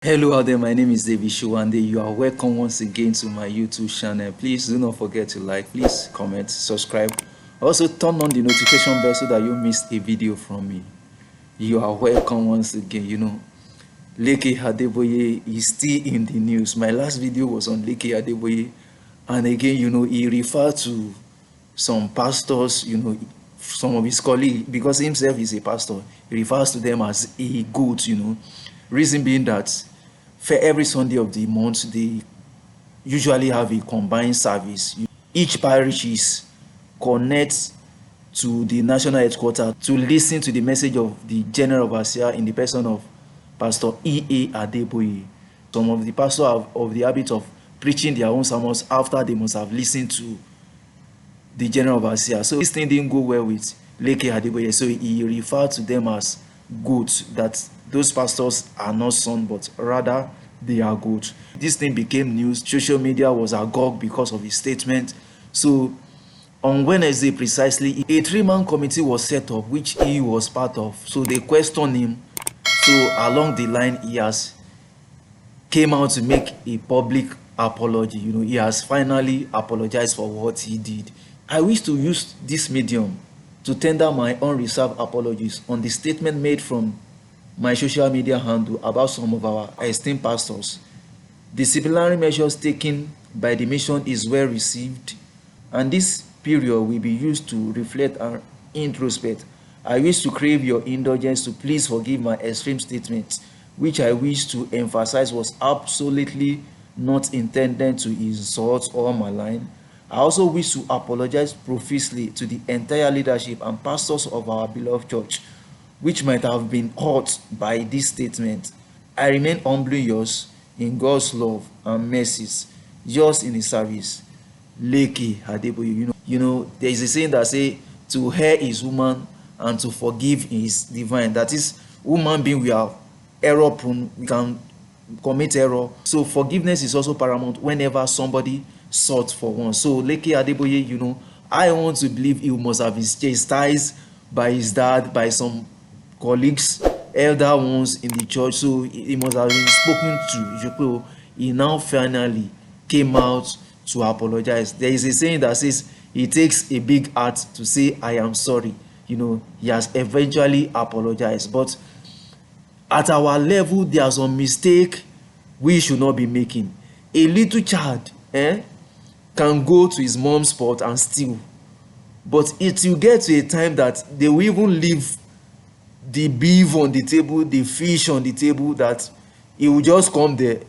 Hello out there, my name is David Showande. You are welcome once again to my YouTube channel. Please do not forget to like, please comment, subscribe. Also turn on the notification bell so that you miss a video from me. You are welcome once again. Leke Adeboye is still in the news. My last video was on Leke Adeboye, and again, he referred to some pastors, some of his colleagues, because himself is a pastor. He refers to them as a goat, Reason being that for every Sunday of the month, they usually have a combined service. Each parishes connect to the national headquarter to listen to the message of the General Oversea in the person of Pastor E.A. Adeboye. Some of the pastors have of the habit of preaching their own sermons after they must have listened to the General Overseer. So this thing didn't go well with Leke Adeboye. So he referred to them as goats, that those pastors are not sons, but rather they are goats. This thing became news. Social media was agog because of his statement. So on Wednesday precisely, a 3-man committee was set up, which he was part of. So they questioned him. So along the line, he has came out to make a public apology. He has finally apologized for what he did. I wish to use this medium to tender my unreserved apologies on the statement made from my social media handle about some of our esteemed pastors. Disciplinary measures taken by the mission is well received, and this period will be used to reflect and introspect. I wish to crave your indulgence to please forgive my extreme statement, which I wish to emphasize was absolutely not intended to insult or malign. I also wish to apologize profusely to the entire leadership and pastors of our beloved church, which might have been hurt by this statement. I remain humbly yours in God's love and mercies, yours in His service, Leke Adeboye. There is a saying that says, to err is human and to forgive is divine. That is, human being, we are error prone, we can commit error. So forgiveness is also paramount whenever somebody sought for one. So Leke Adeboye, I want to believe he must have been chastised by his dad, by some colleagues, elder ones in the church. So he must have been spoken to. He now finally came out to apologize. There is a saying that says it takes a big heart to say I am sorry. He has eventually apologized. But at our level, there are some mistake we should not be making. A little child can go to his mom's pot and steal, but it will get to a time that they will even leave the beef on the table, the fish on the table, that he will just come there,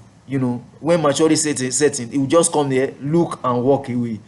when maturity setting, he will just come there, look and walk away.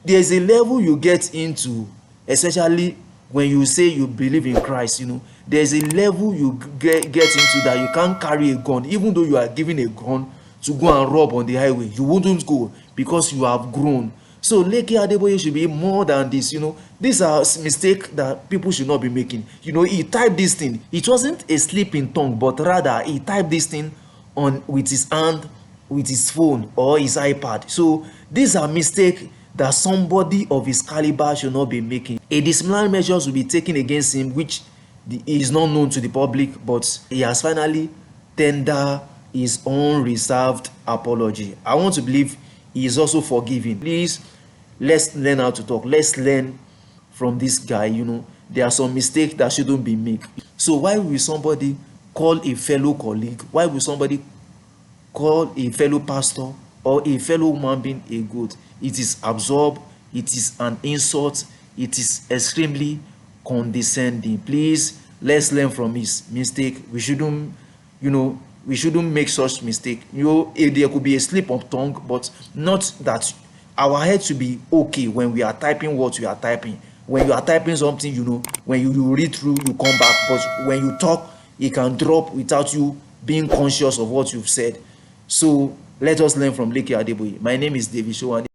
There's a level you get into, especially when you say you believe in Christ. There's a level you get into that you can't carry a gun. Even though you are given a gun to go and rob on the highway, you wouldn't go because you have grown. So Leke Adeboye should be more than this. These are mistakes that people should not be making. He typed this thing. It wasn't a slip in tongue, but rather he typed this thing on with his hand, with his phone or his iPad. So these are mistakes that somebody of his caliber should not be making. A disciplinary measures will be taken against him, which is not known to the public, but he has finally tendered his own reserved apology. I want to believe he is also forgiving. Please, let's learn how to talk. Let's learn from this guy. There are some mistakes that shouldn't be made. So why will somebody call a fellow colleague, why will somebody call a fellow pastor or a fellow human being a goat? It is absurd, it is an insult, it is extremely condescending. Please, let's learn from his mistake. We shouldn't make such mistake. There could be a slip of tongue, but not that. Our head should be okay when we are typing what we are typing. When you are typing something, when you read through, you come back. But when you talk, it can drop without you being conscious of what you've said. So let us learn from Leke Adeboye. My name is David Showande.